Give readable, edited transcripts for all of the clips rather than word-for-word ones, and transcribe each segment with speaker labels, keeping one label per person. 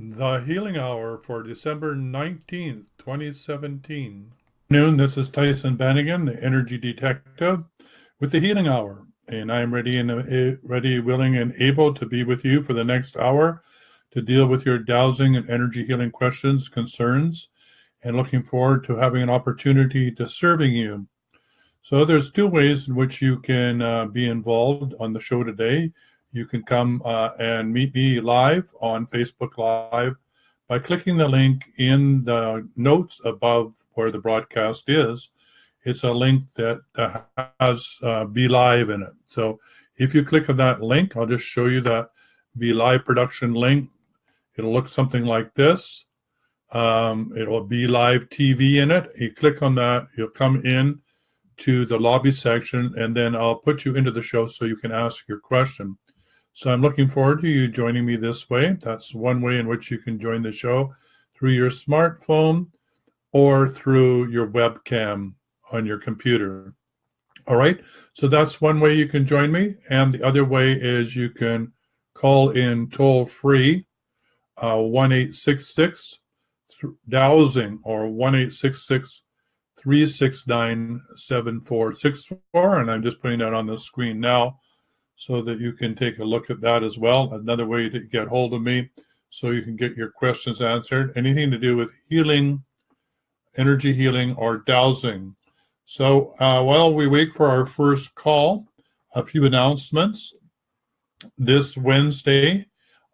Speaker 1: The Healing Hour for December 19th, 2017. This is Tyson Bannigan, the Energy Detective, with the Healing Hour. And I'm ready, willing, and able to be with you for the next hour to deal with your dowsing and energy healing questions, concerns, and looking forward to having an opportunity to serving you. So there's two ways in which you can be involved on the show today. You can come and meet me live on Facebook Live by clicking the link in the notes above where the broadcast is. It's a link that has Be Live in it. So if you click on that link, I'll just show you that Be Live production link. It'll look something like this. It'll be Live TV in it. You click on that, you'll come in to the lobby section, and then I'll put you into the show so you can ask your question. So I'm looking forward to you joining me this way. That's one way in which you can join the show through your smartphone or through your webcam on your computer. All right, so that's one way you can join me. And the other way is you can call in toll free 1-866 dowsing or 1-866 369-7464, and I'm just putting that on the screen now so that you can take a look at that as well. Another way to get hold of me so you can get your questions answered, anything to do with healing, energy healing, or dowsing. So while we wait for our first call, a few announcements. This Wednesday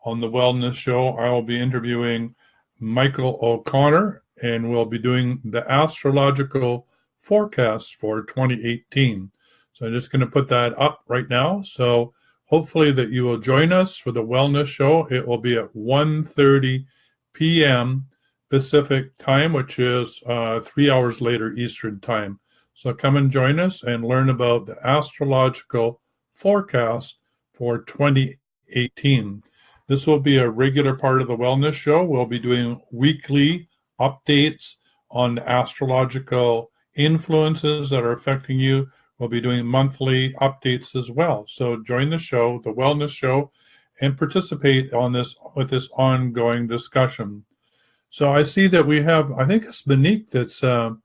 Speaker 1: on the Wellness Show, I will be interviewing Michael O'Connor, and we'll be doing the astrological forecast for 2018. So I'm just going to put that up right now. So hopefully that you will join us for the Wellness Show. It will be at 1:30 p.m. Pacific time, which is 3 hours later Eastern time. So come and join us and learn about the astrological forecast for 2018. This will be a regular part of the Wellness Show. We'll be doing weekly updates on astrological influences that are affecting you. We'll be doing monthly updates as well. So join the show, the Wellness Show, and participate on this with this ongoing discussion. So I see that we have, I think it's Monique that's out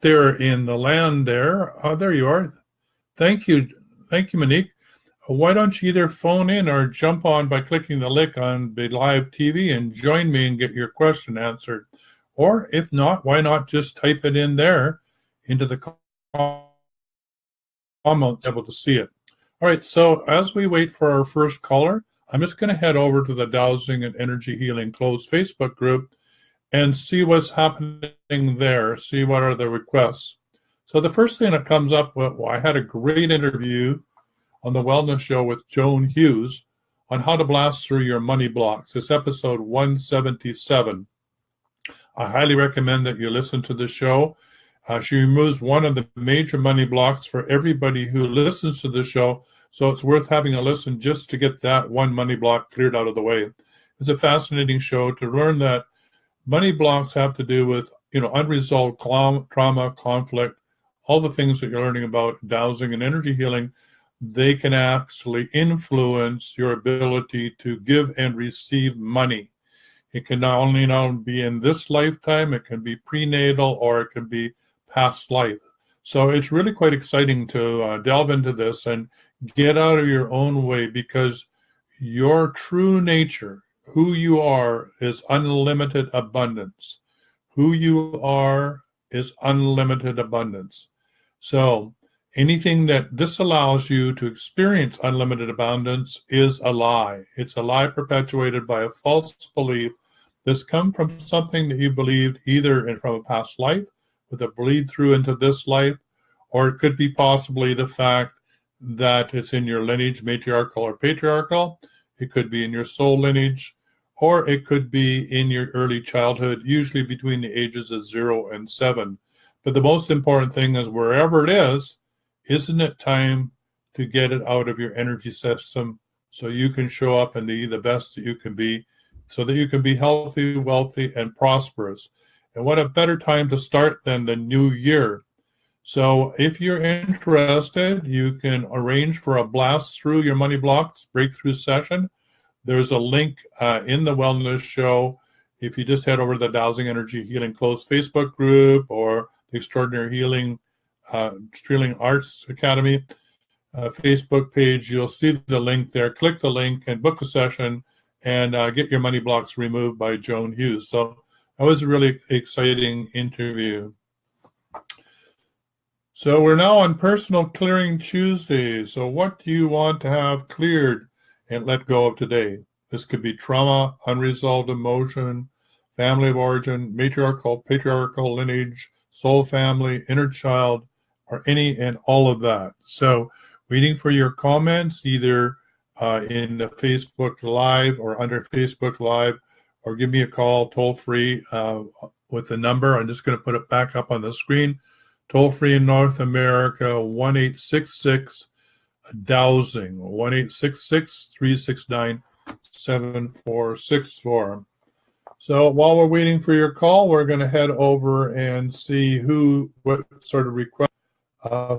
Speaker 1: there in the land there. Oh, there you are. Thank you, Monique. Why don't you either phone in or jump on by clicking the link on the live TV and join me and get your question answered? Or if not, why not just type it in there into the comments, able to see it. All right, so as we wait for our first caller, I'm just going to head over to the Dowsing and Energy Healing closed Facebook group and see what's happening there, see what are the requests. So the first thing that comes up, well, I had a great interview on the Wellness Show with Joan Hughes on how to blast through your money blocks. It's episode 177. I highly recommend that you listen to the show. She removes one of the major money blocks for everybody who listens to the show, so it's worth having a listen just to get that one money block cleared out of the way. It's a fascinating show to learn that money blocks have to do with, unresolved trauma, conflict, all the things that you're learning about dowsing and energy healing. They can actually influence your ability to give and receive money. It can not only be in this lifetime, it can be prenatal, or it can be past life. So it's really quite exciting to delve into this and get out of your own way, because your true nature, who you are, is unlimited abundance. Who you are is unlimited abundance. So anything that disallows you to experience unlimited abundance is a lie. It's a lie perpetuated by a false belief that's come from something that you believed either from a past life, with a bleed through into this life, or it could be possibly the fact that it's in your lineage, matriarchal or patriarchal. It could be in your soul lineage, or it could be in your early childhood, usually between the ages of 0 and 7. But the most important thing is, wherever it is, isn't it time to get it out of your energy system so you can show up and be the best that you can be, so that you can be healthy, wealthy, and prosperous? And what a better time to start than the new year. So if you're interested, you can arrange for a blast through your money blocks breakthrough session. There's a link in the Wellness Show. If you just head over to the Dowsing Energy Healing Closed Facebook group or the Extraordinary Healing Arts Academy Facebook page, you'll see the link there. Click the link and book a session and get your money blocks removed by Joan Hughes. So that was a really exciting interview. So we're now on Personal Clearing Tuesday. So what do you want to have cleared and let go of today? This could be trauma, unresolved emotion, family of origin, matriarchal, patriarchal lineage, soul family, inner child, or any and all of that. So waiting for your comments either in the Facebook Live or under Facebook Live, or give me a call toll free with the number. I'm just going to put it back up on the screen. Toll free in North America, 1-866-DOWSING, 1-866-369-7464. So while we're waiting for your call, we're going to head over and see what sort of request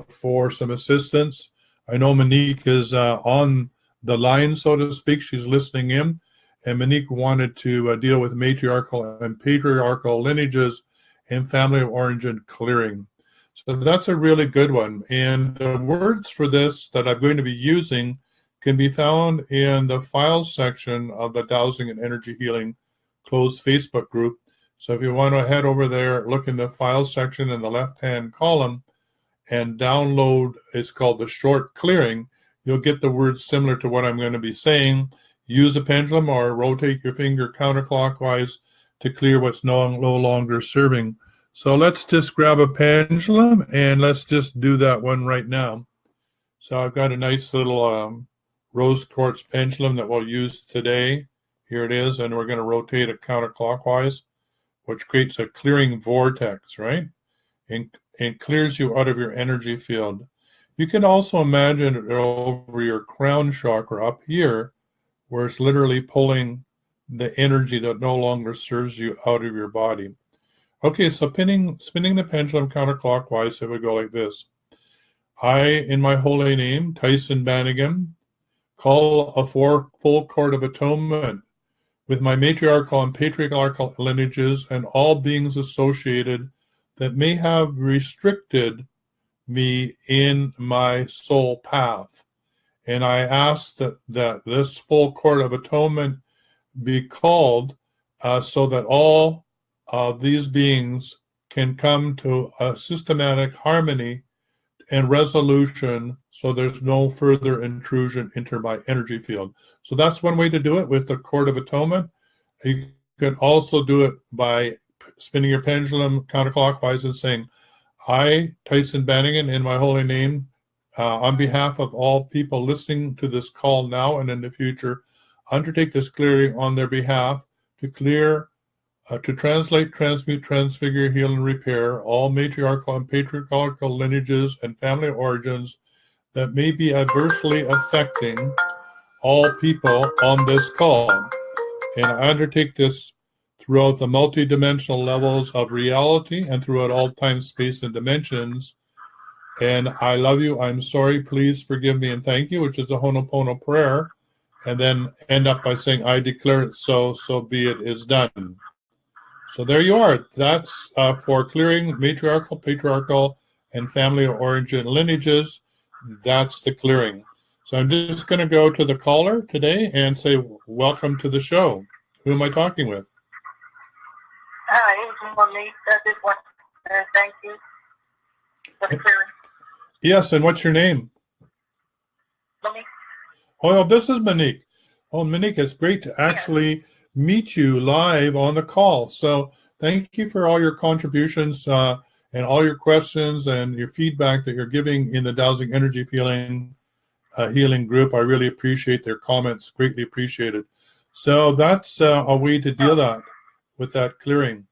Speaker 1: for some assistance. I know Monique is on the line, so to speak. She's listening in. And Monique wanted to deal with matriarchal and patriarchal lineages and family of origin clearing. So that's a really good one. And the words for this that I'm going to be using can be found in the files section of the Dowsing and Energy Healing Closed Facebook group. So if you want to head over there, look in the files section in the left-hand column and download, it's called the short clearing. You'll get the words similar to what I'm going to be saying. Use a pendulum or rotate your finger counterclockwise to clear what's no longer serving. So let's just grab a pendulum and let's just do that one right now. So I've got a nice little rose quartz pendulum that we'll use today. Here it is, and we're going to rotate it counterclockwise, which creates a clearing vortex, right? And clears you out of your energy field. You can also imagine it over your crown chakra up here, where it's literally pulling the energy that no longer serves you out of your body. Okay, so spinning the pendulum counterclockwise, it would go like this. I, in my holy name, Tyson Bannigan, call a full court of atonement with my matriarchal and patriarchal lineages and all beings associated that may have restricted me in my soul path. And I ask that this full court of atonement be called so that all of these beings can come to a systematic harmony and resolution so there's no further intrusion into my energy field. So that's one way to do it with the court of atonement. You can also do it by spinning your pendulum counterclockwise and saying, I, Tyson Bannigan, in my holy name, on behalf of all people listening to this call now and in the future, undertake this clearing on their behalf to clear, to translate, transmute, transfigure, heal, and repair all matriarchal and patriarchal lineages and family origins that may be adversely affecting all people on this call. And I undertake this throughout the multidimensional levels of reality and throughout all time, space, and dimensions. And I love you. I'm sorry. Please forgive me and thank you, which is a Ho'oponopono prayer. And then end up by saying, I declare it so be it is done. So there you are. That's for clearing matriarchal, patriarchal, and family of origin lineages. That's the clearing. So I'm just going to go to the caller today and say, welcome to the show. Who am I talking with?
Speaker 2: Hi, it's Monique. I just want to thank you for clearing.
Speaker 1: Yes, and what's your name?
Speaker 2: Monique.
Speaker 1: Oh, this is Monique. Oh, Monique, it's great to actually meet you live on the call. So thank you for all your contributions and all your questions and your feedback that you're giving in the Dowsing Energy Healing group. I really appreciate their comments, greatly appreciated. So that's a way to deal with that clearing.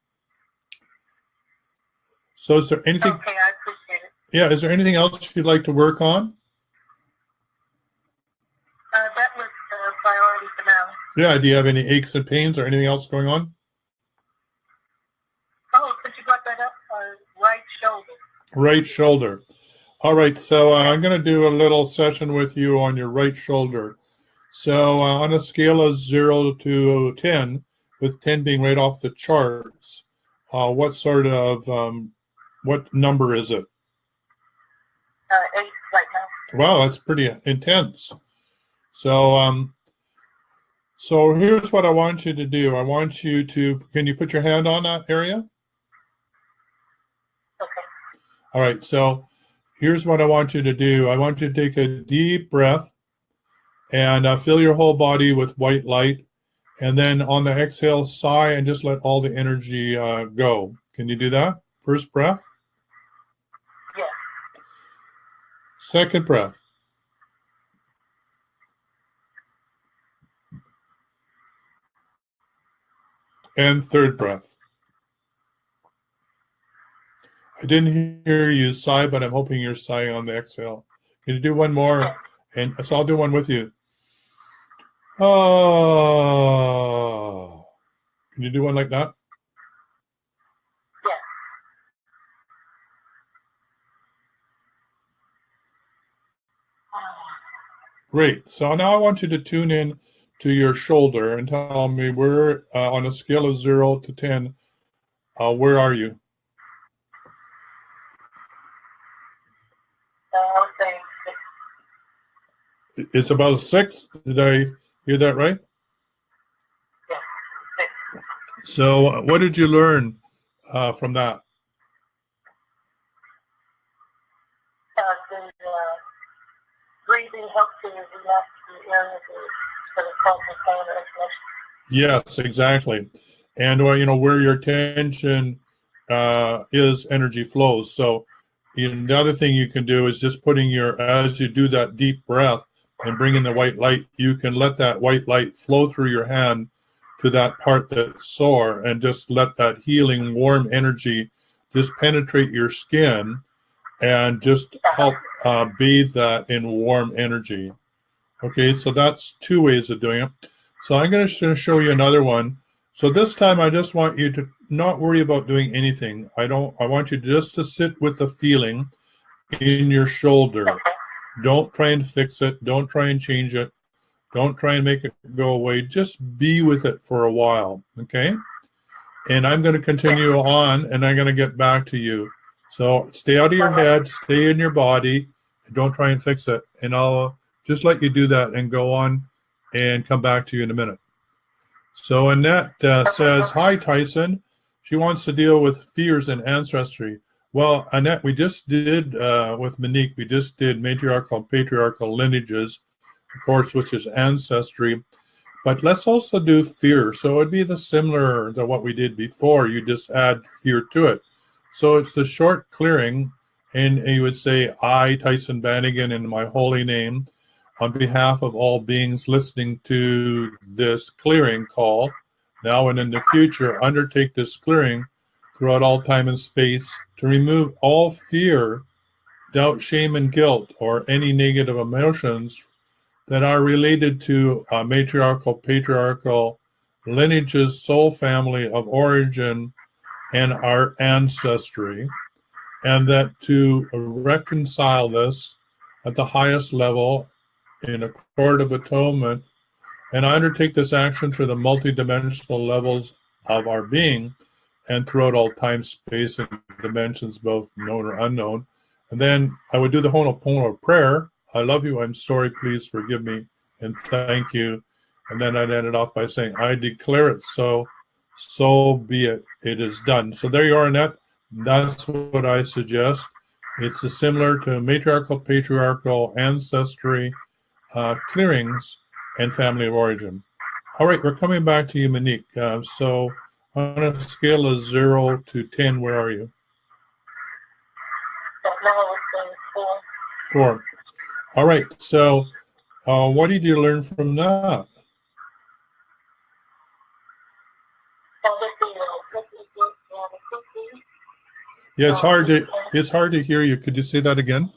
Speaker 1: So is there anything?
Speaker 2: Okay, I appreciate it.
Speaker 1: Yeah, is there anything else you'd like to work on?
Speaker 2: That was the priority for now.
Speaker 1: Yeah, do you have any aches and pains or anything else going on?
Speaker 2: Oh, since you brought that up, right shoulder.
Speaker 1: Right shoulder. All right, so I'm going to do a little session with you on your right shoulder. So on a scale of 0 to 10, with 10 being right off the charts, what sort of, what number is it?
Speaker 2: 8 right now.
Speaker 1: Wow, that's pretty intense. So, so here's what I want you to do. I want you to, can you put your hand on that area?
Speaker 2: Okay.
Speaker 1: All right, so here's what I want you to do. I want you to take a deep breath and fill your whole body with white light. And then on the exhale, sigh and just let all the energy go. Can you do that? First breath.
Speaker 2: Yeah.
Speaker 1: Second breath. And third breath. I didn't hear you sigh, but I'm hoping you're sighing on the exhale. Can you do one more? And so I'll do one with you. Oh. Can you do one like that?
Speaker 2: Yeah.
Speaker 1: Great. So now I want you to tune in to your shoulder and tell me where, on a scale of 0 to 10, where are you?
Speaker 2: I would say 6.
Speaker 1: It's about a 6. Did I hear that right?
Speaker 2: Yeah. 6.
Speaker 1: So what did you learn from that?
Speaker 2: The breathing helps to relax the areas that are causing pain or inflammation.
Speaker 1: Yes, exactly. And where your attention is, energy flows. So the other thing you can do is just putting as you do that deep breath and bring in the white light, you can let that white light flow through your hand to that part that's sore and just let that healing, warm energy just penetrate your skin and just help bathe that in warm energy. Okay, so that's 2 ways of doing it. So I'm going to show you another one. So this time I just want you to not worry about doing anything. I want you just to sit with the feeling in your shoulder. Don't try and fix it. Don't try and change it. Don't try and make it go away. Just be with it for a while, okay? And I'm going to continue on, and I'm going to get back to you. So stay out of your head, stay in your body, and don't try and fix it. And I'll just let you do that and go on and come back to you in a minute. So Annette says, hi, Tyson. She wants to deal with fears and ancestry. Well, Annette, we just did, with Monique, we just did matriarchal, patriarchal lineages, of course, which is ancestry. But let's also do fear. So it'd be similar to what we did before. You just add fear to it. So it's a short clearing, and you would say, I, Tyson Bannigan, in my holy name, on behalf of all beings listening to this clearing call, now and in the future, undertake this clearing throughout all time and space to remove all fear, doubt, shame, and guilt, or any negative emotions that are related to matriarchal, patriarchal lineages, soul family of origin, and our ancestry, and that to reconcile this at the highest level in a court of atonement, and I undertake this action through the multidimensional levels of our being and throughout all time, space, and dimensions, both known or unknown. And then I would do the Ho'oponopono prayer. I love you, I'm sorry, please forgive me, and thank you. And then I'd end it off by saying, I declare it so, so be it, it is done. So there you are, Annette. That's what I suggest. It's similar to matriarchal, patriarchal, ancestry, clearings, and family of origin. All right, we're coming back to you, Monique. So on a scale of 0 to 10, where are you?
Speaker 2: Now I would say 4.
Speaker 1: 4. All right, so what did you learn from that? Yeah, it's hard to hear you. Could you say that again?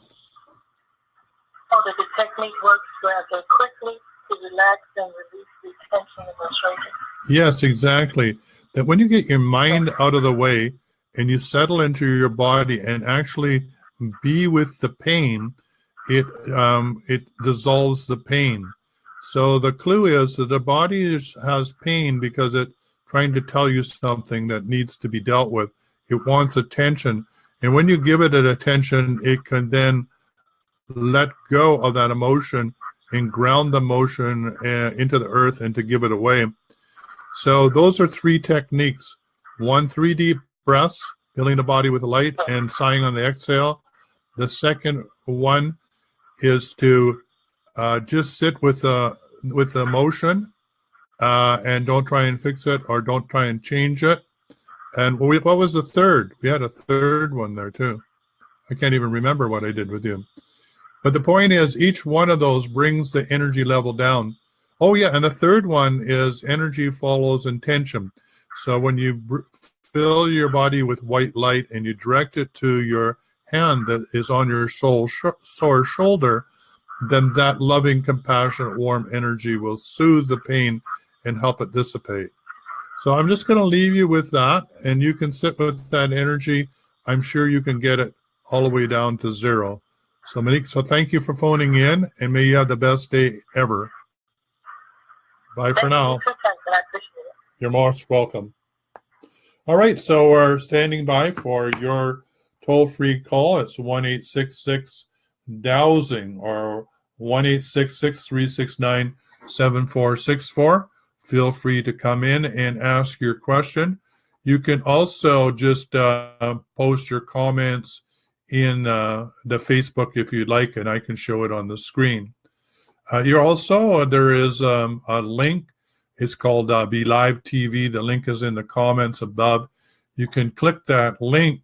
Speaker 2: Oh, the technique works rather quickly to relax and release the tension and frustration.
Speaker 1: Yes, exactly. That when you get your mind out of the way and you settle into your body and actually be with the pain, it dissolves the pain. So the clue is that the body has pain because it's trying to tell you something that needs to be dealt with. It wants attention. And when you give it attention, it can then let go of that emotion and ground the emotion into the earth and to give it away. So those are 3 techniques. 1, 3 deep breaths, filling the body with light and sighing on the exhale. The second one is to just sit with the emotion and don't try and fix it or don't try and change it. And what was the third? We had a third one there too. I can't even remember what I did with you. But the point is, each one of those brings the energy level down. Oh, yeah, and the third one is energy follows intention. So when you fill your body with white light and you direct it to your hand that is on your sore shoulder, then that loving, compassionate, warm energy will soothe the pain and help it dissipate. So I'm just going to leave you with that, and you can sit with that energy. I'm sure you can get it all the way down to 0. So Monique, thank you for phoning in, and may you have the best day ever. Bye for now. You're most welcome. All right, so we're standing by for your toll-free call. It's 1-866-DOWSING or 1-866-369-7464. Feel free to come in and ask your question. You can also just post your comments in the Facebook if you'd like, and I can show it on the screen. There is a link. It's called Be Live TV. The link is in the comments above. You can click that link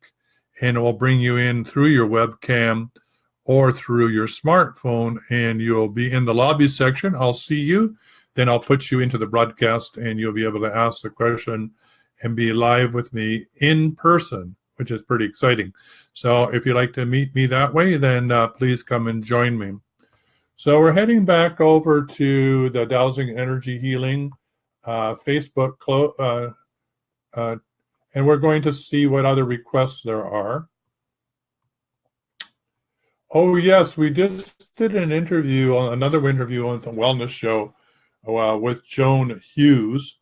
Speaker 1: and it will bring you in through your webcam or through your smartphone, and you'll be in the lobby section. I'll see you. Then I'll put you into the broadcast and you'll be able to ask the question and be live with me in person, which is pretty exciting. So if you'd like to meet me that way, then please come and join me. So we're heading back over to the Dowsing Energy Healing Facebook, and we're going to see what other requests there are. Oh, yes, we just did another interview on the wellness show with Joan Hughes,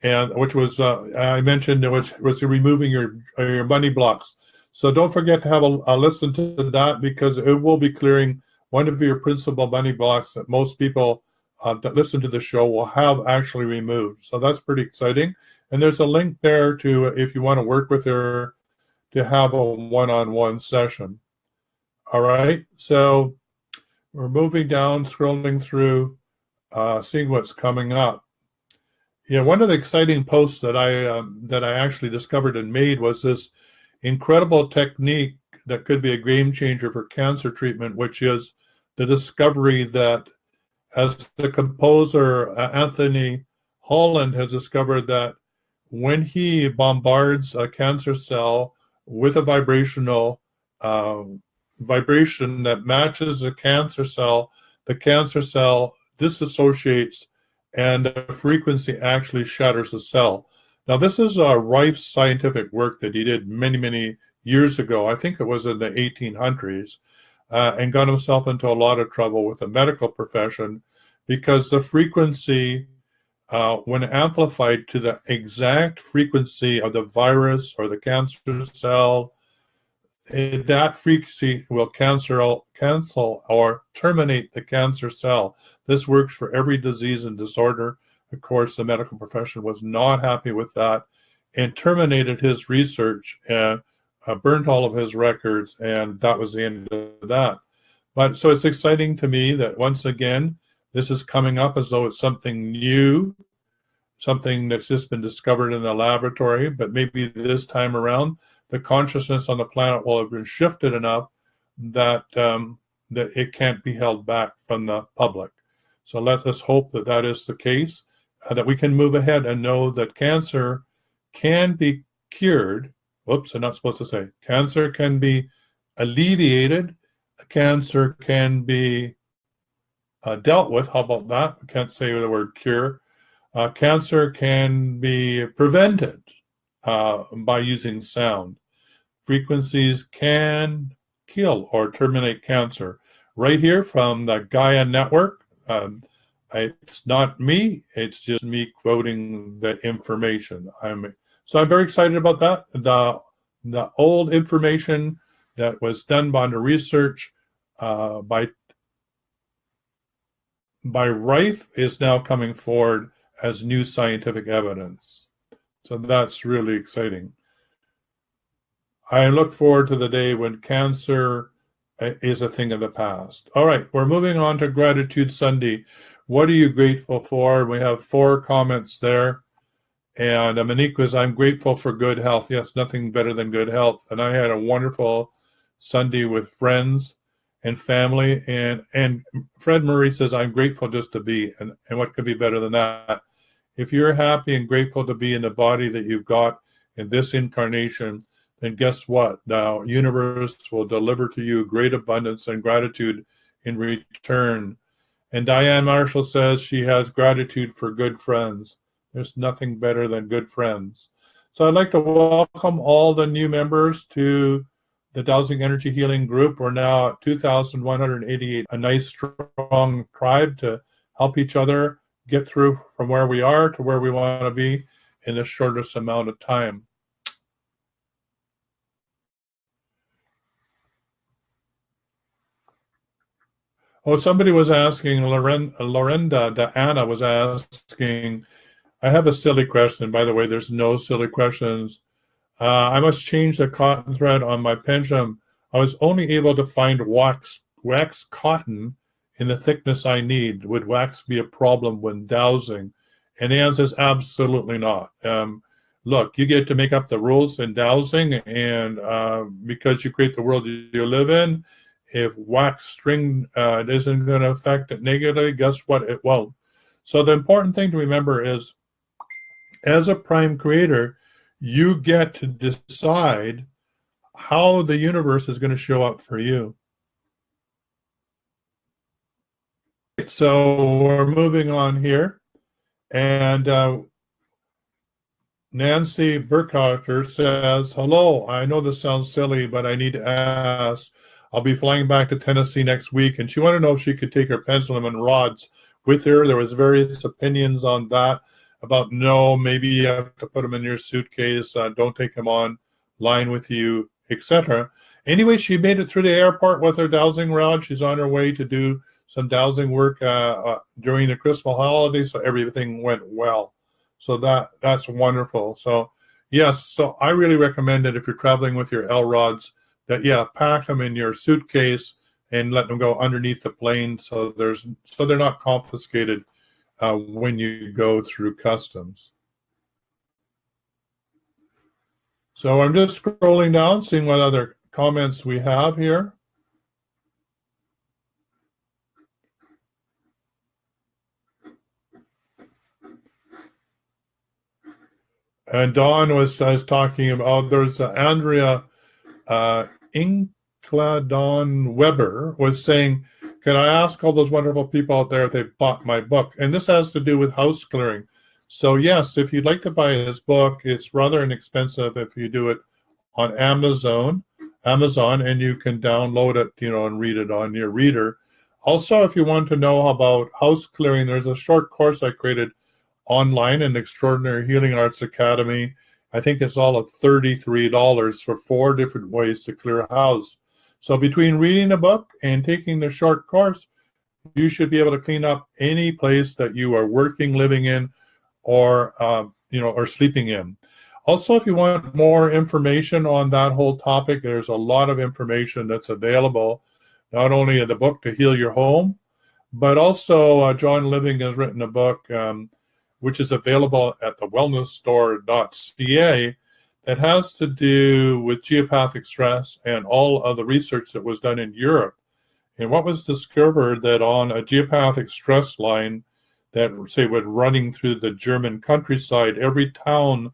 Speaker 1: and which was I mentioned which was removing your money blocks. So don't forget to have a listen to that, because it will be clearing one of your principal money blocks that most people that listen to the show will have actually removed. So that's pretty exciting. And there's a link there to, if you want to work with her, to have a one-on-one session. All right, so we're moving down, scrolling through, seeing what's coming up. Yeah, one of the exciting posts that I actually discovered and made was this incredible technique that could be a game changer for cancer treatment, which is the discovery that, as the composer Anthony Holland has discovered, that when he bombards a cancer cell with a vibration that matches the cancer cell disassociates and the frequency actually shatters the cell. Now, this is Rife's scientific work that he did many, many years ago. I think it was in the 1800s, and got himself into a lot of trouble with the medical profession because the frequency, when amplified to the exact frequency of the virus or the cancer cell, that frequency will cancel or terminate the cancer cell. This works for every disease and disorder. Of course, the medical profession was not happy with that and terminated his research and burnt all of his records, and that was the end of that. But so it's exciting to me that once again, this is coming up as though it's something new, something that's just been discovered in the laboratory, but maybe this time around, the consciousness on the planet will have been shifted enough that that it can't be held back from the public. So let us hope that that is the case, that we can move ahead and know that cancer can be cured. Whoops, I'm not supposed to say. Cancer can be alleviated. Cancer can be dealt with. How about that? I can't say the word cure. Cancer can be prevented by using sound. Frequencies can kill or terminate cancer. Right here from the Gaia Network, It's not me. It's just me quoting the information. I'm very excited about that. The old information that was done by the research by Rife is now coming forward as new scientific evidence. So that's really exciting. I look forward to the day when cancer is a thing of the past. All right, we're moving on to Gratitude Sunday. What are you grateful for? We have 4 comments there. And Monique was, I'm grateful for good health. Yes, nothing better than good health. And I had a wonderful Sunday with friends and family. And Fred Murray says, I'm grateful just to be. And what could be better than that? If you're happy and grateful to be in the body that you've got in this incarnation, then guess what? Now, universe will deliver to you great abundance and gratitude in return. And Diane Marshall says she has gratitude for good friends. There's nothing better than good friends. So I'd like to welcome all the new members to the Dowsing Energy Healing Group. We're now at 2,188, a nice strong tribe to help each other get through from where we are to where we want to be in the shortest amount of time. Oh, somebody was asking, Lorenda Diana was asking, I have a silly question. By the way, there's no silly questions. I must change the cotton thread on my pendulum. I was only able to find wax cotton in the thickness I need. Would wax be a problem when dowsing? And the answer is absolutely not. Look, you get to make up the rules in dowsing, and because you create the world you live in, if wax string isn't going to affect it negatively, guess what? It won't. So the important thing to remember is, as a prime creator, you get to decide how the universe is going to show up for you. So we're moving on here. And Nancy Burkhalter says, hello, I know this sounds silly, but I need to ask. I'll be flying back to Tennessee next week, and she wanted to know if she could take her pendulum and rods with her. There was various opinions on that, about no, maybe you have to put them in your suitcase, don't take them on line with you, etc. Anyway, she made it through the airport with her dowsing rod. She's on her way to do some dowsing work during the Christmas holidays, so everything went well. So that's wonderful. So yes, so I really recommend it if you're traveling with your L rods, that pack them in your suitcase and let them go underneath the plane, so they're not confiscated when you go through customs. So I'm just scrolling down, seeing what other comments we have here. And Dawn was talking about, there's Andrea Incladon Weber was saying, can I ask all those wonderful people out there if they bought my book? And this has to do with house clearing. So yes, if you'd like to buy his book, it's rather inexpensive if you do it on Amazon, and you can download it, and read it on your reader. Also, if you want to know about house clearing, there's a short course I created online in Extraordinary Healing Arts Academy. I think it's all at $33 for 4 different ways to clear a house. So between reading the book and taking the short course, you should be able to clean up any place that you are working, living in, or or sleeping in. Also, if you want more information on that whole topic, there's a lot of information that's available, not only in the book To Heal Your Home, but also John Living has written a book which is available at the wellnessstore.ca, that has to do with geopathic stress and all of the research that was done in Europe. And what was discovered, that on a geopathic stress line that, say, went running through the German countryside, every town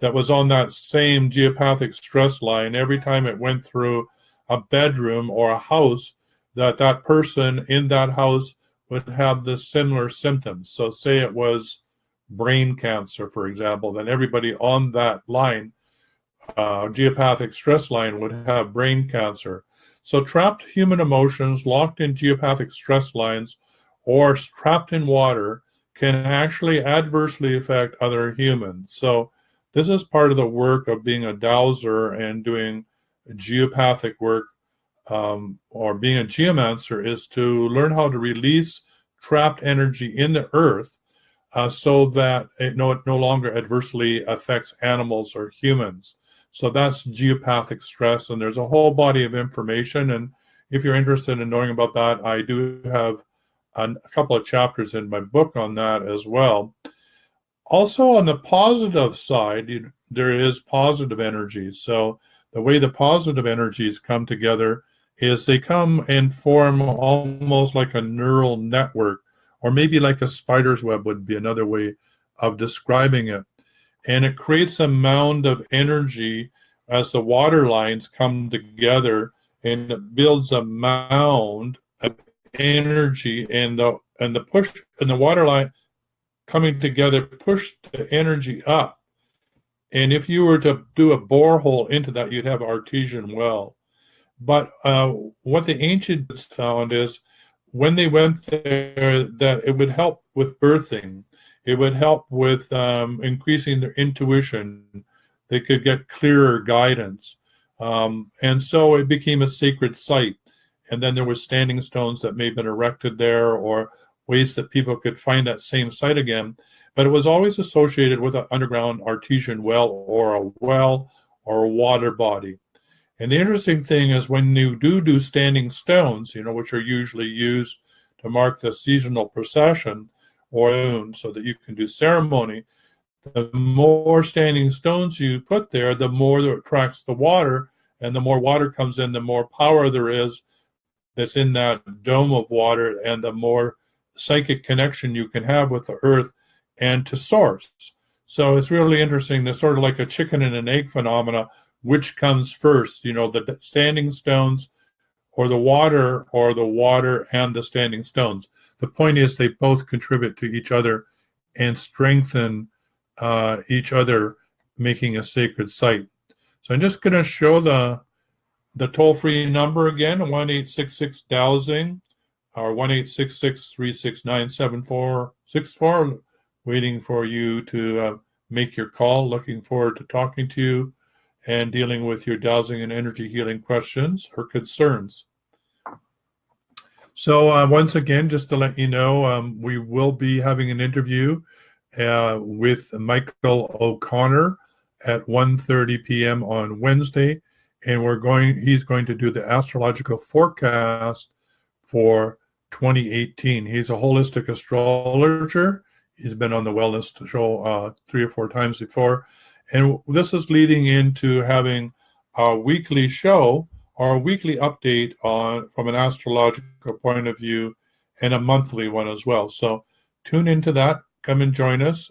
Speaker 1: that was on that same geopathic stress line, every time it went through a bedroom or a house, that person in that house would have the similar symptoms. So say it was brain cancer, for example, then everybody on that line, geopathic stress line, would have brain cancer. So trapped human emotions locked in geopathic stress lines or trapped in water can actually adversely affect other humans. So this is part of the work of being a dowser and doing geopathic work, or being a geomancer, is to learn how to release trapped energy in the earth, so that it no longer adversely affects animals or humans. So that's geopathic stress, and there's a whole body of information. And if you're interested in knowing about that, I do have a couple of chapters in my book on that as well. Also, on the positive side, there is positive energy. So the way the positive energies come together is they come and form almost like a neural network, or maybe like a spider's web would be another way of describing it. And it creates a mound of energy as the water lines come together, and it builds a mound of energy, and the water line coming together push the energy up. And if you were to do a borehole into that, you'd have artesian well. But what the ancients found is when they went there, that it would help with birthing. It would help with increasing their intuition. They could get clearer guidance. And so it became a sacred site. And then there were standing stones that may have been erected there, or ways that people could find that same site again. But it was always associated with an underground artesian well or a water body. And the interesting thing is when you do standing stones, which are usually used to mark the seasonal procession, or so that you can do ceremony, the more standing stones you put there, the more that attracts the water, and the more water comes in, the more power there is that's in that dome of water, and the more psychic connection you can have with the earth and to source. So it's really interesting. There's sort of like a chicken and an egg phenomena. Which comes first, the standing stones or the water and the standing stones? The point is they both contribute to each other and strengthen each other, making a sacred site. So I'm just going to show the toll-free number again, 1-866-dowsing, or 1-866-369-7464, waiting for you to make your call. Looking forward to talking to you and dealing with your dowsing and energy healing questions or concerns. So once again, just to let you know, we will be having an interview with Michael O'Connor at 1:30 p.m. on Wednesday, and he's going to do the astrological forecast for 2018. He's a holistic astrologer. He's been on the Wellness Show 3 or 4 times before. And this is leading into having a weekly show or a weekly update from an astrological point of view, and a monthly one as well. So tune into that. Come and join us.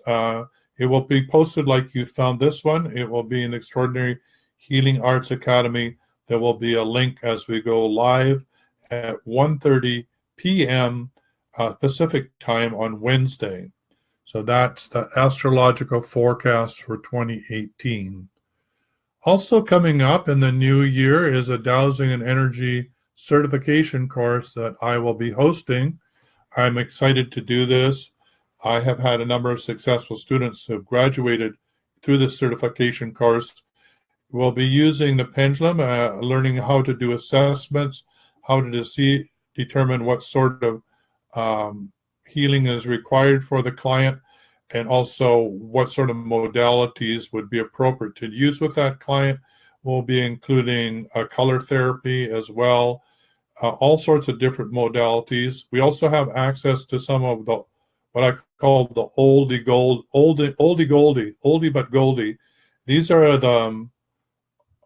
Speaker 1: It will be posted like you found this one. It will be an Extraordinary Healing Arts Academy. There will be a link as we go live at 1:30 p.m. Pacific time on Wednesday. So that's the astrological forecast for 2018. Also coming up in the new year is a dowsing and energy certification course that I will be hosting. I'm excited to do this. I have had a number of successful students who have graduated through this certification course. We'll be using the pendulum, learning how to do assessments, how to determine what sort of healing is required for the client, and also what sort of modalities would be appropriate to use with that client. We'll be including color therapy as well, all sorts of different modalities. We also have access to some of the what I call the oldie but goldie. These are the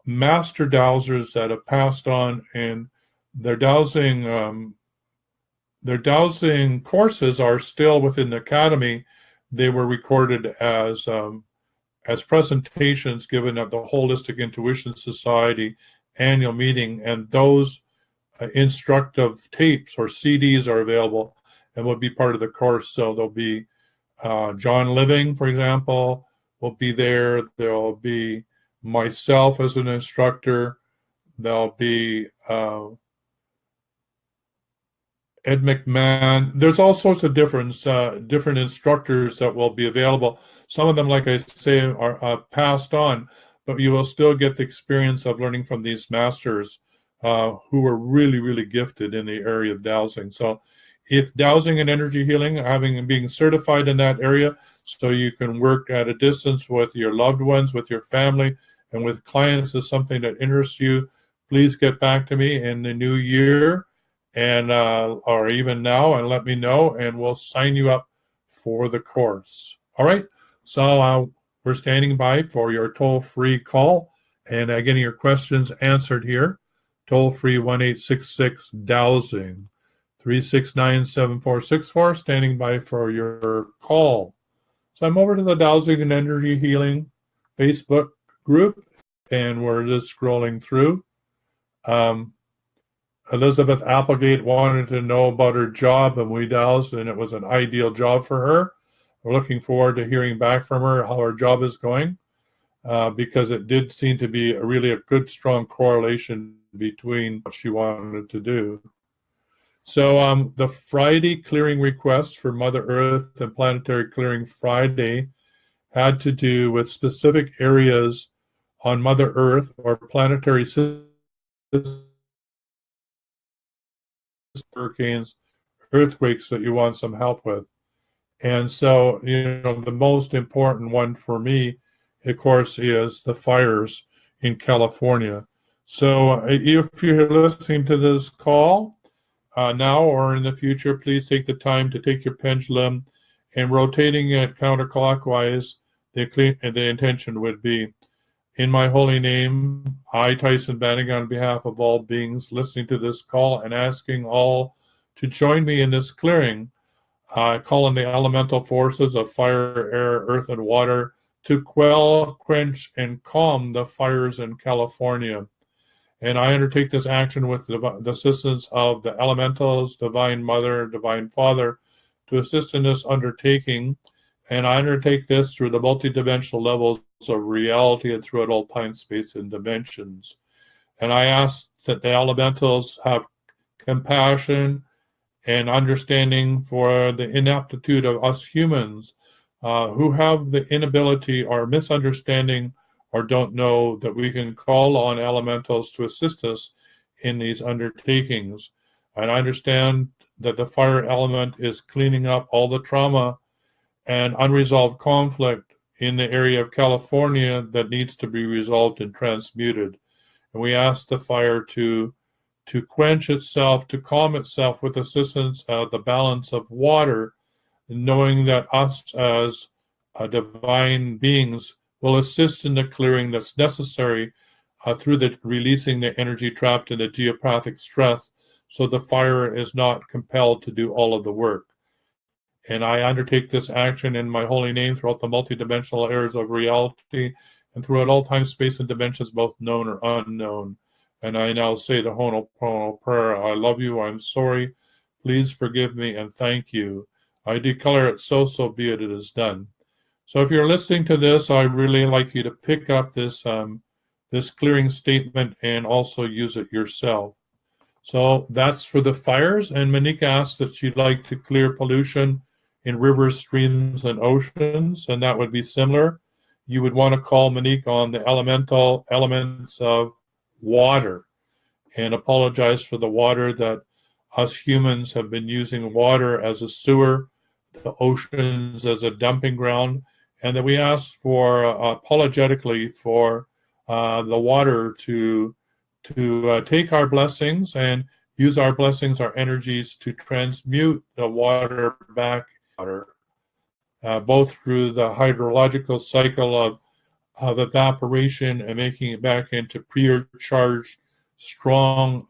Speaker 1: master dowsers that have passed on, and their dowsing courses are still within the academy. They were recorded as presentations given at the Holistic Intuition Society annual meeting, and those instructive tapes or CDs are available and will be part of the course. So there'll be John Living, for example, will be there. There'll be myself as an instructor. There'll be Ed McMahon. There's all sorts of different instructors that will be available. Some of them, like I say, are passed on, but you will still get the experience of learning from these masters who are really, really gifted in the area of dowsing. So if dowsing and energy healing, being certified in that area, so you can work at a distance with your loved ones, with your family, and with clients is something that interests you, please get back to me in the new year and or even now and let me know, and we'll sign you up for the course. All right. So we're standing by for your toll-free call and getting your questions answered here. Toll-free 1-866-DOWSING. 369-7464, standing by for your call. So I'm over to the Dowsing and Energy Healing Facebook group, and we're just scrolling through. Elizabeth Applegate wanted to know about her job, and we dowsed, and it was an ideal job for her. We're looking forward to hearing back from her how her job is going, because it did seem to be a good, strong correlation between what she wanted to do. So the Friday clearing request for Mother Earth and Planetary Clearing Friday had to do with specific areas on Mother Earth or planetary systems, hurricanes, earthquakes that you want some help with. And so, the most important one for me, of course, is the fires in California. So if you're listening to this call, now or in the future, please take the time to take your pendulum and rotating it counterclockwise. The intention would be, in my holy name, I, Tyson Banning, on behalf of all beings listening to this call and asking all to join me in this clearing, calling the elemental forces of fire, air, earth, and water to quell, quench, and calm the fires in California. And I undertake this action with the assistance of the elementals, Divine Mother, Divine Father, to assist in this undertaking. And I undertake this through the multidimensional levels of reality and throughout all time, space, and dimensions. And I ask that the elementals have compassion and understanding for the inaptitude of us humans who have the inability or misunderstanding or don't know that we can call on elementals to assist us in these undertakings. And I understand that the fire element is cleaning up all the trauma and unresolved conflict in the area of California that needs to be resolved and transmuted. And we ask the fire to quench itself, to calm itself with assistance of the balance of water, knowing that us as divine beings will assist in the clearing that's necessary through the releasing the energy trapped in the geopathic stress, so the fire is not compelled to do all of the work. And I undertake this action in my holy name throughout the multidimensional areas of reality and throughout all time, space, and dimensions, both known or unknown. And I now say the Ho'oponopono prayer. I love you. I'm sorry. Please forgive me and thank you. I declare it so be it. It is done. So if you're listening to this, I really like you to pick up this clearing statement and also use it yourself. So that's for the fires. And Monique asked that she'd like to clear pollution in rivers, streams, and oceans, and that would be similar. You would want to call Monique on the elemental elements of water and apologize for the water that us humans have been using water as a sewer, the oceans as a dumping ground, and that we ask for apologetically for the water to take our blessings and use our blessings, our energies to transmute the water back both through the hydrological cycle of evaporation and making it back into pure-charged, strong,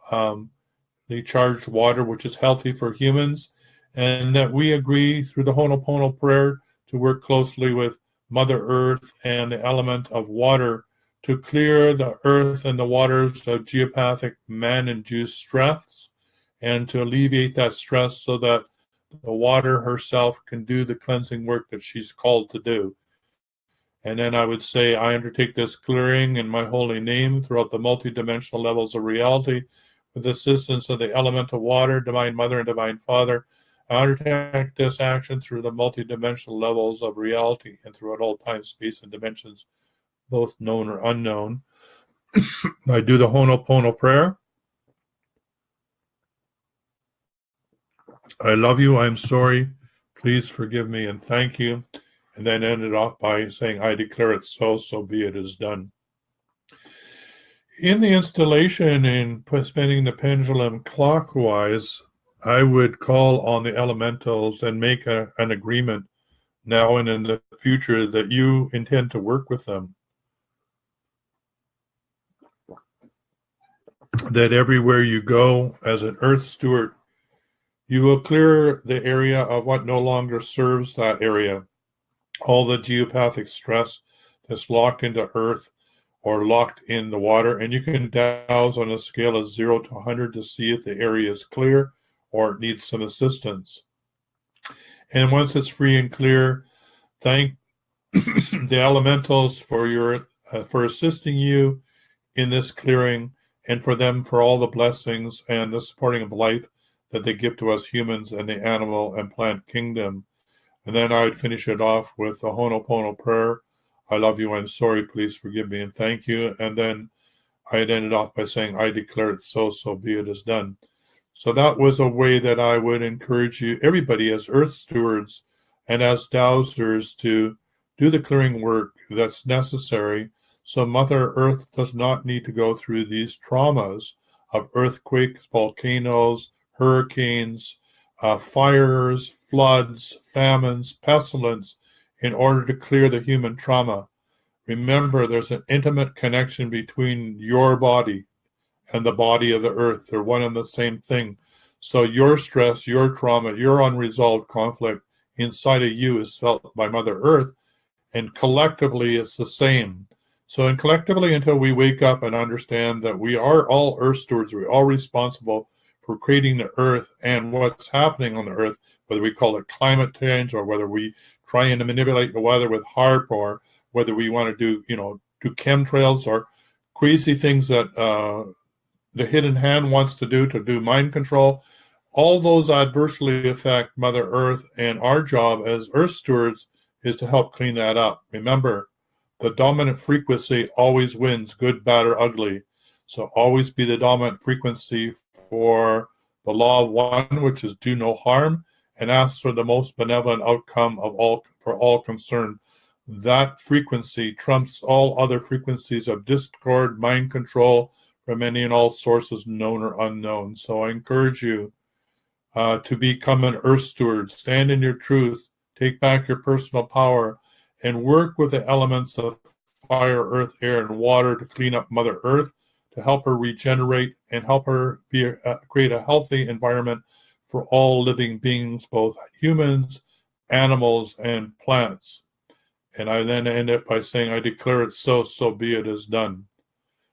Speaker 1: charged water, which is healthy for humans, and that we agree through the Ho'oponopono prayer to work closely with Mother Earth and the element of water to clear the earth and the waters of geopathic man-induced stress and to alleviate that stress so that the water herself can do the cleansing work that she's called to do. And then I would say, I undertake this clearing in my holy name throughout the multidimensional levels of reality with the assistance of the elemental water, Divine Mother, and Divine Father. I undertake this action through the multidimensional levels of reality and throughout all time, space, and dimensions, both known or unknown. I do the Ho'oponopono prayer. I love you. I'm sorry. Please forgive me and thank you. And then end it off by saying, I declare it so, so be it is done. In the installation, in spinning the pendulum clockwise, I would call on the elementals and make an agreement now and in the future that you intend to work with them. That everywhere you go as an earth steward, you will clear the area of what no longer serves that area. All the geopathic stress that's locked into earth or locked in the water, and you can douse on a scale of 0 to 100 to see if the area is clear or it needs some assistance. And once it's free and clear, thank the elementals for assisting you in this clearing, and for them for all the blessings and the supporting of life that they give to us humans and the animal and plant kingdom. And then I'd finish it off with the Ho'oponopono prayer. I love you, I'm sorry, please forgive me, and thank you. And then I'd end it off by saying, I declare it so, so be it is done. So that was a way that I would encourage you, everybody as earth stewards and as dowsers, to do the clearing work that's necessary so Mother Earth does not need to go through these traumas of earthquakes, volcanoes, hurricanes, fires, floods, famines, pestilence, in order to clear the human trauma. Remember, there's an intimate connection between your body and the body of the earth. They're one and the same thing. So your stress, your trauma, your unresolved conflict inside of you is felt by Mother Earth, and collectively it's the same. So, and collectively, until we wake up and understand that we are all earth stewards, we're all responsible for creating the earth and what's happening on the earth, whether we call it climate change or whether we try and manipulate the weather with HAARP, or whether we want to do chemtrails or crazy things that the hidden hand wants to do mind control. All those adversely affect Mother Earth, and our job as earth stewards is to help clean that up. Remember, the dominant frequency always wins, good, bad, or ugly. So always be the dominant frequency for the law of one, which is do no harm, and ask for the most benevolent outcome for all concerned. That frequency trumps all other frequencies of discord, mind control from any and all sources, known or unknown. So I encourage you to become an earth steward. Stand in your truth, take back your personal power, and work with the elements of fire, earth, air, and water to clean up Mother Earth, to help her regenerate and help her create a healthy environment for all living beings, both humans, animals, and plants. And I then end it by saying, I declare it so, so be it is done.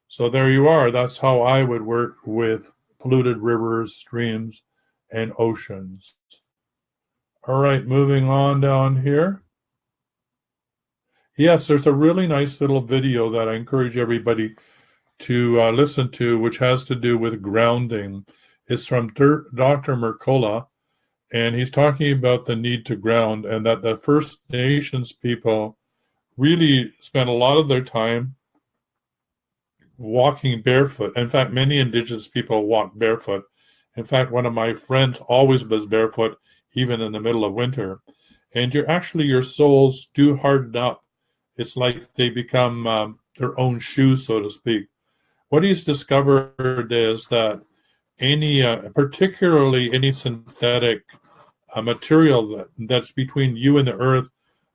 Speaker 1: So there you are. That's how I would work with polluted rivers, streams, and oceans. All right, moving on down here. Yes, there's a really nice little video that I encourage everybody to listen to, which has to do with grounding. It's from Dr. Mercola, and he's talking about the need to ground, and that the First Nations people really spend a lot of their time walking barefoot. In fact, many Indigenous people walk barefoot. In fact, one of my friends always was barefoot, even in the middle of winter. And your souls do harden up. It's like they become their own shoes, so to speak. What he's discovered is that particularly any synthetic material that's between you and the earth,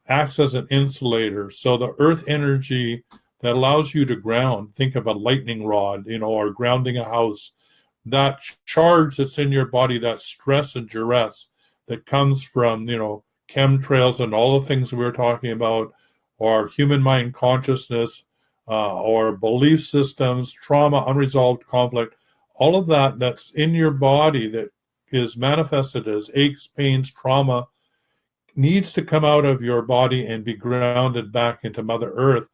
Speaker 1: acts as an insulator. So the earth energy that allows you to ground, think of a lightning rod, or grounding a house, that charge that's in your body, that stress and duress that comes from, chemtrails and all the things we were talking about, or human mind consciousness, or belief systems, trauma, unresolved conflict, all of that's in your body that is manifested as aches, pains, trauma, needs to come out of your body and be grounded back into Mother Earth.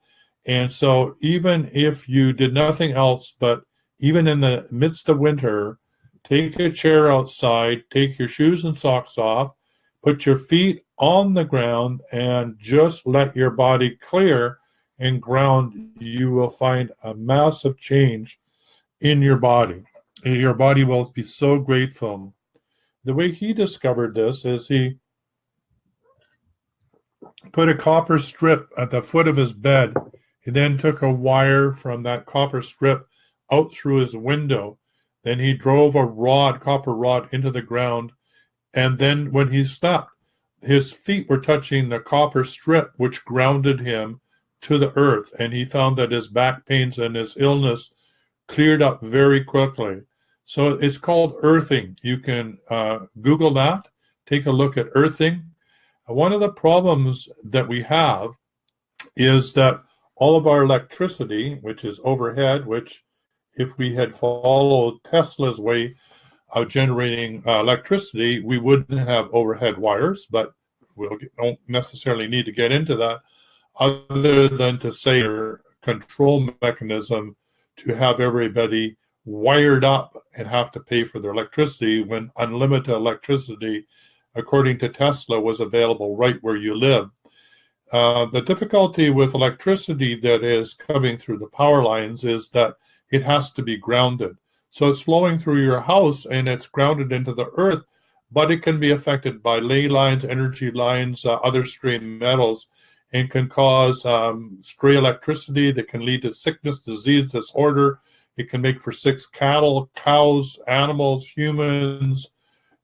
Speaker 1: And so even if you did nothing else but even in the midst of winter, take a chair outside, take your shoes and socks off, put your feet on the ground, and just let your body clear and ground. You will find a massive change in your body. Your body will be so grateful. The way he discovered this is he put a copper strip at the foot of his bed. He then took a wire from that copper strip out through his window. Then he drove a copper rod into the ground. And then when he stopped, his feet were touching the copper strip, which grounded him to the earth. And he found that his back pains and his illness cleared up very quickly. So it's called earthing. You can Google that, take a look at earthing. One of the problems that we have is that all of our electricity, which is overhead, which if we had followed Tesla's way of generating electricity, we wouldn't have overhead wires, but we don't necessarily need to get into that, other than to say your control mechanism to have everybody wired up and have to pay for their electricity when unlimited electricity, according to Tesla, was available right where you live. The difficulty with electricity that is coming through the power lines is that it has to be grounded. So it's flowing through your house and it's grounded into the earth, but it can be affected by ley lines, energy lines, other stray metals, and can cause stray electricity that can lead to sickness, disease, disorder. It can make for sick cattle, cows, animals, humans,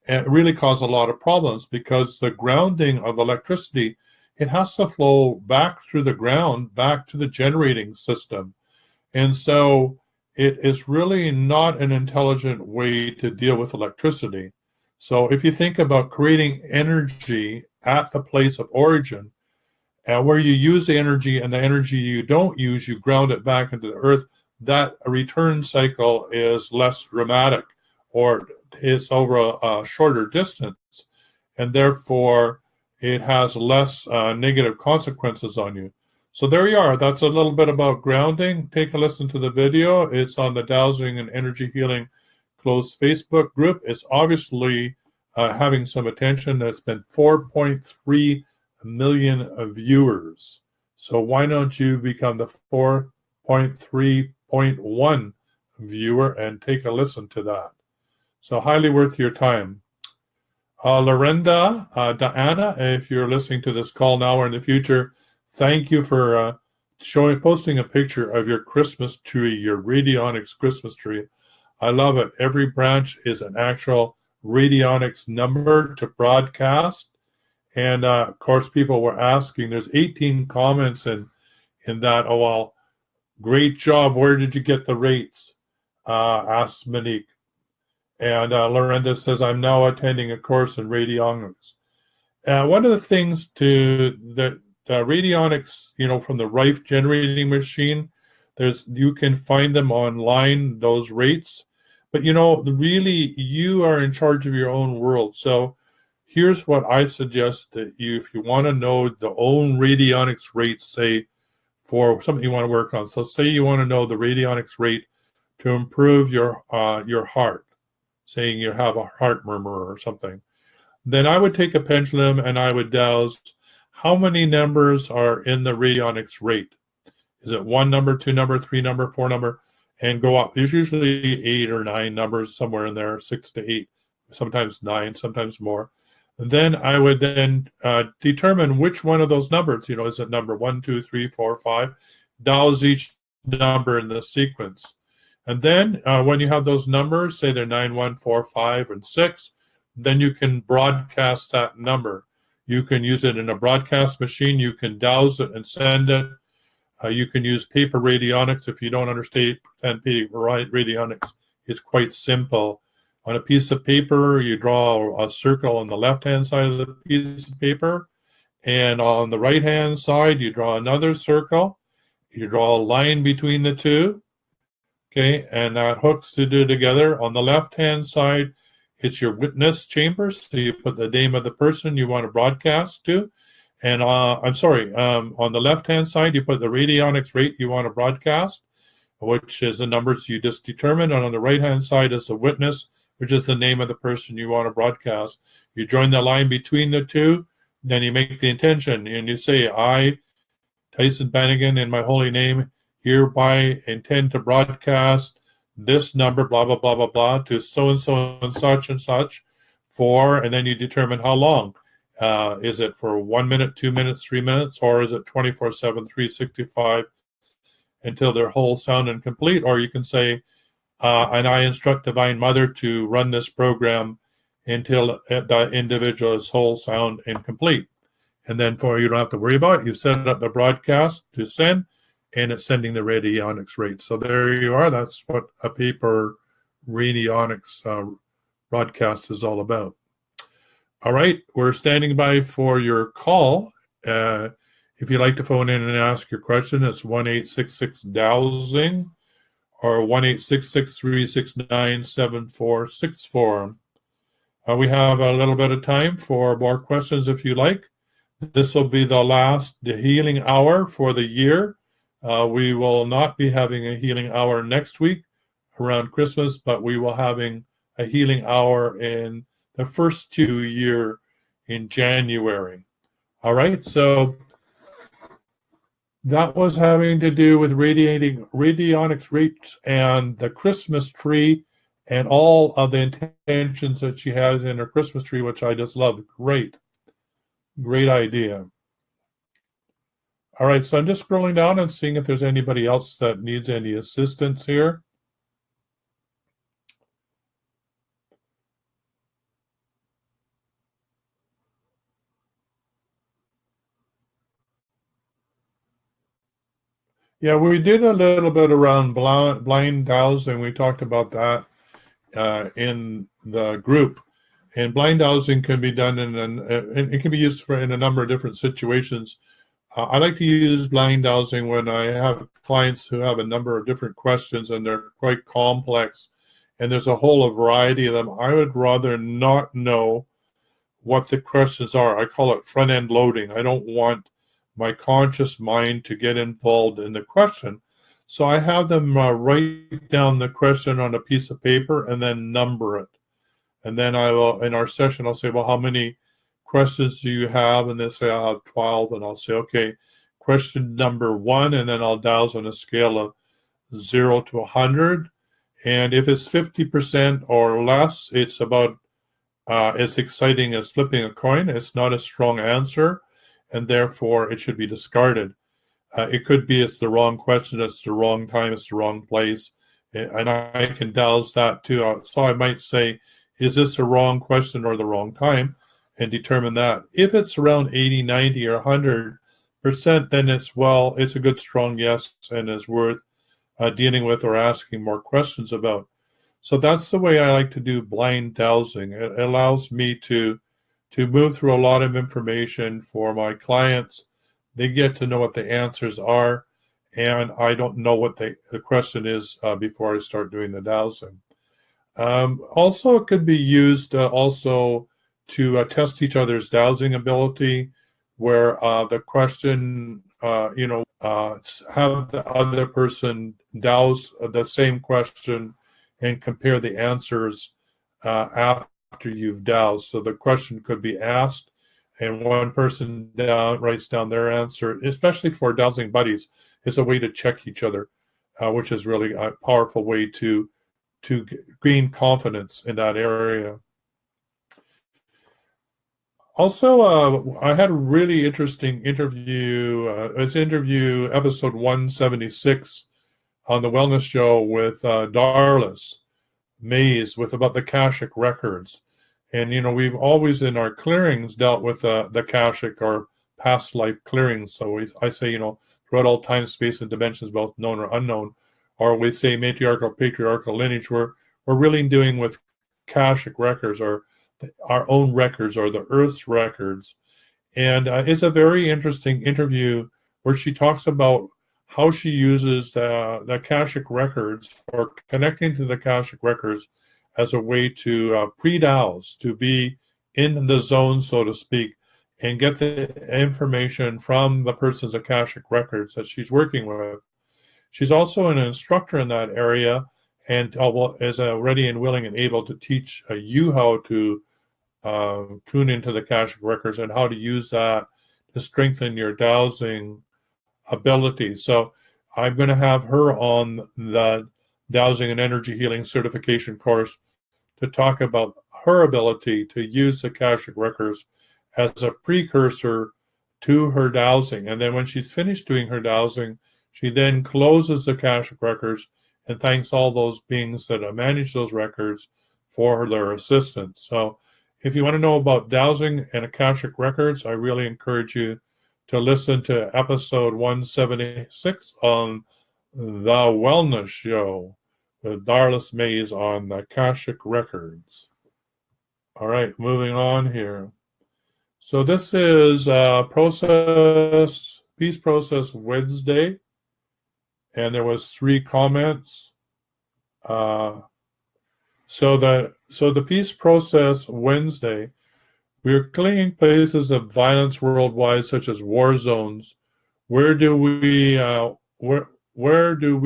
Speaker 1: and really cause a lot of problems because the grounding of electricity, it has to flow back through the ground, back to the generating system. And so it is really not an intelligent way to deal with electricity. So if you think about creating energy at the place of origin, where you use the energy and the energy you don't use, you ground it back into the earth, that return cycle is less dramatic, or it's over a shorter distance, and therefore it has less negative consequences on you. So there you are. That's a little bit about grounding. Take a listen to the video. It's on the Dowsing and Energy Healing closed Facebook group. It's obviously having some attention. It's been 4.3 million viewers. So why don't you become the 4.3.1 viewer and take a listen to that? So highly worth your time. Lorenda, Diana, if you're listening to this call now or in the future, thank you for posting a picture of your Christmas tree, your radionics Christmas tree. I love it. Every branch is an actual radionics number to broadcast. And of course, people were asking, there's 18 comments in that. Oh, well, great job. Where did you get the rates? Asked Monique. And Lorenda says, I'm now attending a course in radionics. One of the things that radionics, from the Rife generating machine, you can find them online, those rates. But, really, you are in charge of your own world. So here's what I suggest that if you want to know the own radionics rates, say, for something you want to work on. So say you want to know the radionics rate to improve your heart, saying you have a heart murmur or something. Then I would take a pendulum and I would dowse how many numbers are in the radionics rate. Is it 1 number, 2 number, 3 number, 4 number, and go up. There's usually 8 or 9 numbers somewhere in there, 6 to 8, sometimes 9, sometimes more. And then I would then determine which one of those numbers, is it number 1, 2, 3, 4, 5, dowse each number in the sequence. And then when you have those numbers, say they're 9, 1, 4, 5, and 6, then you can broadcast that number. You can use it in a broadcast machine. You can dowse it and send it. You can use paper radionics if you don't understand paper radionics. It's quite simple. On a piece of paper, you draw a circle on the left-hand side of the piece of paper, and on the right-hand side, you draw another circle. You draw a line between the two, okay, and that hooks to do together. On the left-hand side, it's your witness chamber, so you put the name of the person you want to broadcast to. And on the left-hand side, you put the radionics rate you want to broadcast. which is the numbers you just determined. And on the right-hand side is the witness, which is the name of the person you want to broadcast. You join the line between the two, then you make the intention, and you say, I, Tyson Bannigan, in my holy name, hereby intend to broadcast this number, blah, blah, blah, blah, blah, to so-and-so and such for, and then you determine how long. Is it for 1 minute, 2 minutes, 3 minutes, or is it 24/7, 365 until they're whole, sound, and complete? Or you can say, and I instruct Divine Mother to run this program until the individual is whole, sound, and complete. And then you don't have to worry about it. You set up the broadcast to send, and it's sending the radionics rate. So there you are. That's what a paper radionics broadcast is all about. All right, we're standing by for your call. If you'd like to phone in and ask your question, it's 1-866-DOWSING or 1-866-369-7464. We have a little bit of time for more questions if you like. This will be the healing hour for the year. We will not be having a healing hour next week around Christmas, but we will having a healing hour in the first 2 year in January. All right, so that was having to do with radionics rates and the Christmas tree and all of the intentions that she has in her Christmas tree, which I just love. Great idea. All right, so I'm just scrolling down and seeing if there's anybody else that needs any assistance here. Yeah, we did a little bit around blind dowsing. We talked about that in the group. And blind dowsing can be done it can be used in a number of different situations. I like to use blind dowsing when I have clients who have a number of different questions and they're quite complex, and there's a whole variety of them. I would rather not know what the questions are. I call it front-end loading. I don't want my conscious mind to get involved in the question. So I have them write down the question on a piece of paper and then number it. And then I will, in our session, I'll say, well, how many questions do you have? And they say, I have 12. And I'll say, okay, question number 1. And then I'll dowse on a scale of 0 to 100. And if it's 50% or less, it's about as exciting as flipping a coin. It's not a strong answer, and therefore it should be discarded. It could be it's the wrong question, it's the wrong time, it's the wrong place. And I can dowse that too. So I might say, is this the wrong question or the wrong time? And determine that. If it's around 80, 90, or 100%, then it's a good strong yes and is worth dealing with or asking more questions about. So that's the way I like to do blind dowsing. It allows me to move through a lot of information for my clients. They get to know what the answers are, and I don't know what the question is before I start doing the dowsing. Also, it could be used also to test each other's dowsing ability, where the question, have the other person dowse the same question and compare the answers after you've dowsed. So the question could be asked, and one person writes down their answer, especially for dowsing buddies. It's a way to check each other, which is really a powerful way to gain confidence in that area. Also, I had a really interesting interview. It's interview episode 176 on the Wellness Show with Darlis Mays about the Akashic records. And, we've always in our clearings dealt with the Akashic or past life clearings. So I say, throughout all time, space, and dimensions, both known or unknown, or we say matriarchal, patriarchal lineage, we're really doing with Akashic records or our own records or the Earth's records. And it's a very interesting interview where she talks about how she uses the Akashic records or connecting to the Akashic records as a way to pre-dowse, to be in the zone, so to speak, and get the information from the person's Akashic records that she's working with. She's also an instructor in that area and is ready and willing and able to teach you how to tune into the Akashic records and how to use that to strengthen your dowsing ability. So I'm going to have her on the dowsing and energy healing certification course to talk about her ability to use the Akashic records as a precursor to her dowsing. And then when she's finished doing her dowsing, she then closes the Akashic records and thanks all those beings that manage those records for their assistance. So if you want to know about dowsing and Akashic records, I really encourage you to listen to episode 176 on The Wellness Show with Darlis Mays on the Akashic records. All right, moving on here. So this is Peace Process Wednesday, and there was 3 comments. So the Peace Process Wednesday, we are clearing places of violence worldwide, such as war zones. Where do we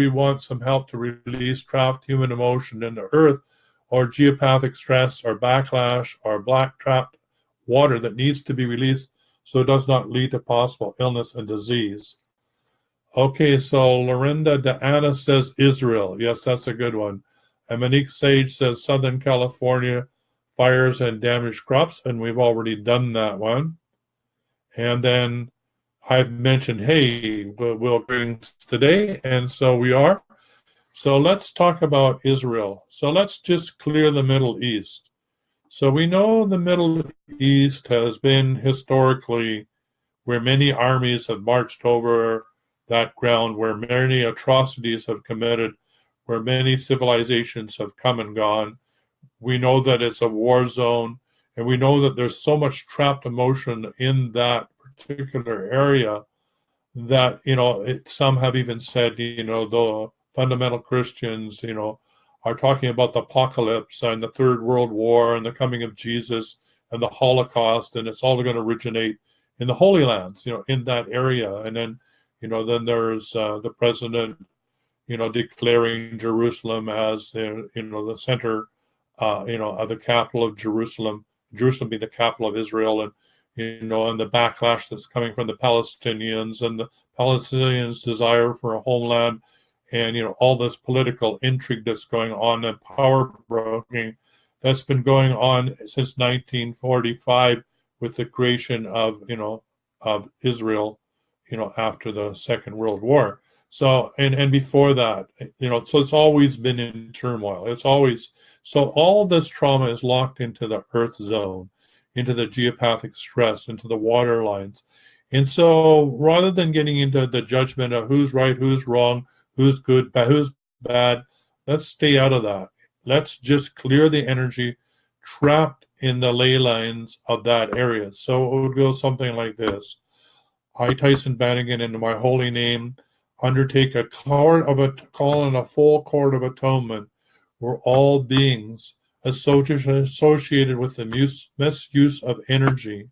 Speaker 1: want some help to release trapped human emotion in the earth, or geopathic stress, or backlash, or black trapped water that needs to be released so it does not lead to possible illness and disease? Okay, so Lorinda DeAnna says Israel. Yes, that's a good one. And Monique Sage says Southern California, fires and damaged crops, and we've already done that one. And then I've mentioned, hey, we'll bring today, and so we are. So let's talk about Israel. So let's just clear the Middle East. So we know the Middle East has been historically where many armies have marched over that ground, where many atrocities have committed, where many civilizations have come and gone. We know that it's a war zone, and we know that there's so much trapped emotion in that particular area that, some have even said, the fundamental Christians, are talking about the apocalypse and the Third World War and the coming of Jesus and the Holocaust, and it's all going to originate in the Holy Lands, in that area. And then, then there's the president, declaring Jerusalem as the center, of the capital of Jerusalem being the capital of Israel, and and the backlash that's coming from the Palestinians and the Palestinians' desire for a homeland, and all this political intrigue that's going on and power broking that's been going on since 1945 with the creation of of Israel, after the Second World War. So and before that, so it's always been in turmoil. It's always so all this trauma is locked into the Earth zone, into the geopathic stress, into the water lines. And so rather than getting into the judgment of who's right, who's wrong, who's good, who's bad, let's stay out of that. Let's just clear the energy trapped in the ley lines of that area. So it would go something like this. I, Tyson Bannigan, in my holy name, undertake a call in a full court of atonement where all beings associated with the misuse of energy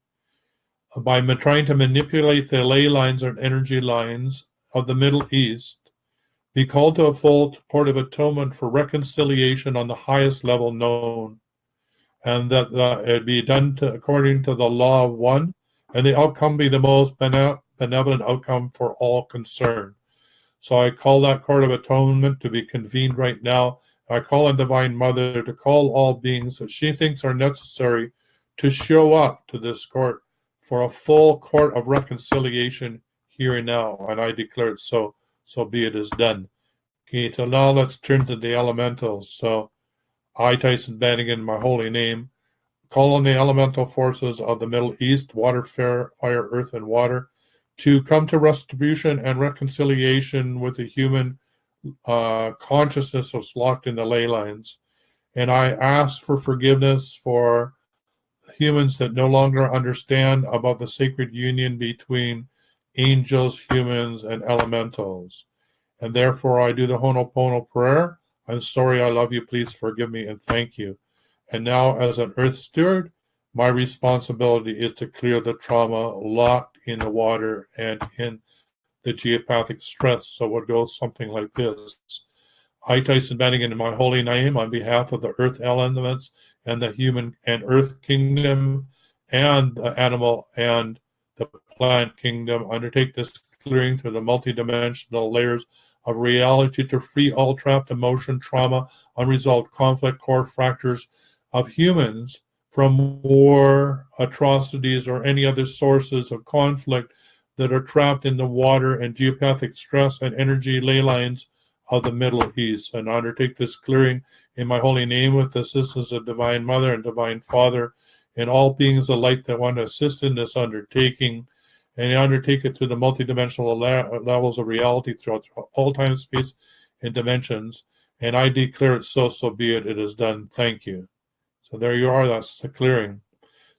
Speaker 1: by trying to manipulate the ley lines or energy lines of the Middle East be called to a full court of atonement for reconciliation on the highest level known, and that it be done according to the law of one, and the outcome be the most benevolent outcome for all concerned. So I call that court of atonement to be convened right now. I call on Divine Mother to call all beings that she thinks are necessary to show up to this court for a full court of reconciliation here and now. And I declare it so be it is done. Okay, so now let's turn to the elementals. So I, Tyson Bannigan, in my holy name, call on the elemental forces of the Middle East, water, fire, earth, and water, to come to retribution and reconciliation with the human consciousness that's locked in the ley lines. And I ask for forgiveness for humans that no longer understand about the sacred union between angels, humans, and elementals. And therefore I do the Ho'oponopono prayer. I'm sorry, I love you, please forgive me, and thank you. And now, as an earth steward, my responsibility is to clear the trauma locked in the water and in the geopathic stress. So it goes something like this. I, Tyson Bennigan, in my holy name, on behalf of the earth elements and the human and earth kingdom and the animal and the plant kingdom, undertake this clearing through the multidimensional layers of reality to free all trapped emotion, trauma, unresolved conflict, core fractures of humans from war, atrocities, or any other sources of conflict that are trapped in the water and geopathic stress and energy ley lines of the Middle East. And I undertake this clearing in my holy name with the assistance of Divine Mother and Divine Father and all beings of light that want to assist in this undertaking. And I undertake it through the multidimensional levels of reality throughout all time, space, and dimensions. And I declare it so, so be it. It is done. Thank you. So there you are. That's the clearing.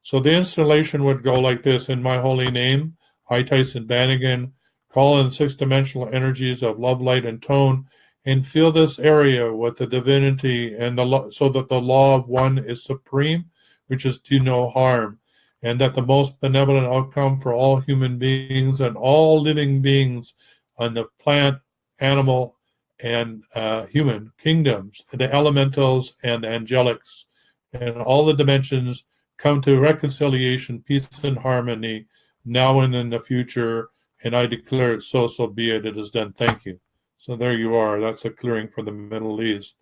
Speaker 1: So the installation would go like this. In my holy name, I, Tyson Bannigan, call in six-dimensional energies of love, light, and tone, and fill this area with the divinity, and so that the law of one is supreme, which is do no harm, and that the most benevolent outcome for all human beings and all living beings on the plant, animal, and human kingdoms, the elementals and the angelics, and all the dimensions come to reconciliation, peace, and harmony now and in the future. And I declare it so, so be it. It is done. Thank you. So there you are. That's a clearing for the Middle East.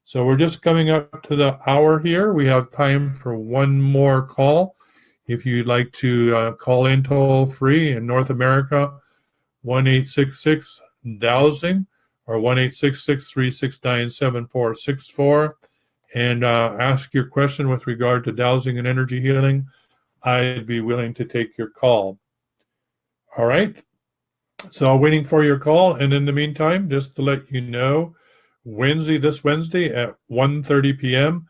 Speaker 1: So we're just coming up to the hour here. We have time for one more call. If you'd like to call in toll free in North America, 1-866-dowsing or 1-866-369-7464, and ask your question with regard to dowsing and energy healing. I'd be willing to take your call. All right. So waiting for your call. And in the meantime, just to let you know, this Wednesday at 1:30 p.m.,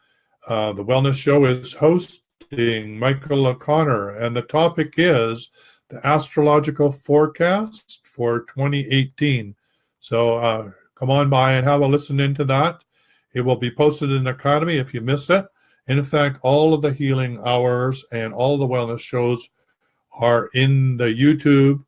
Speaker 1: the Wellness Show is hosting Michael O'Connor. And the topic is the astrological forecast for 2018. So come on by and have a listen into that. It will be posted in the Academy if you missed it. And in fact, all of the healing hours and all the wellness shows are in the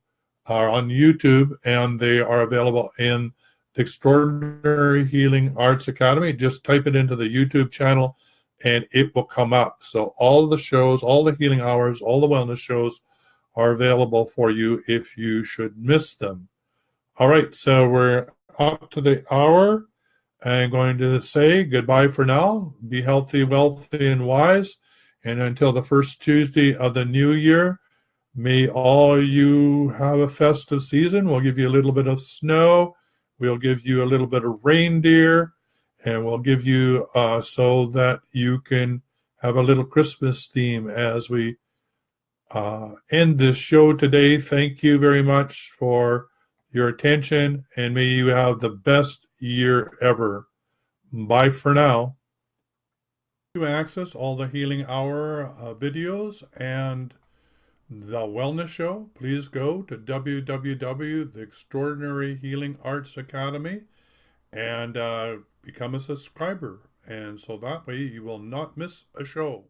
Speaker 1: are on YouTube, and they are available in the Extraordinary Healing Arts Academy. Just type it into the YouTube channel and it will come up. So all the shows, all the healing hours, all the wellness shows are available for you if you should miss them. All right, so we're up to the hour. I'm going to say goodbye for now. Be healthy, wealthy, and wise. And until the first Tuesday of the new year, may all you have a festive season. We'll give you a little bit of snow. We'll give you a little bit of reindeer. And we'll give you so that you can have a little Christmas theme as we end this show today. Thank you very much for your attention, and may you have the best year ever. Bye for now. To access all the Healing Hour videos and the Wellness Show, please go to The Extraordinary Healing Arts Academy and become a subscriber. And so that way you will not miss a show.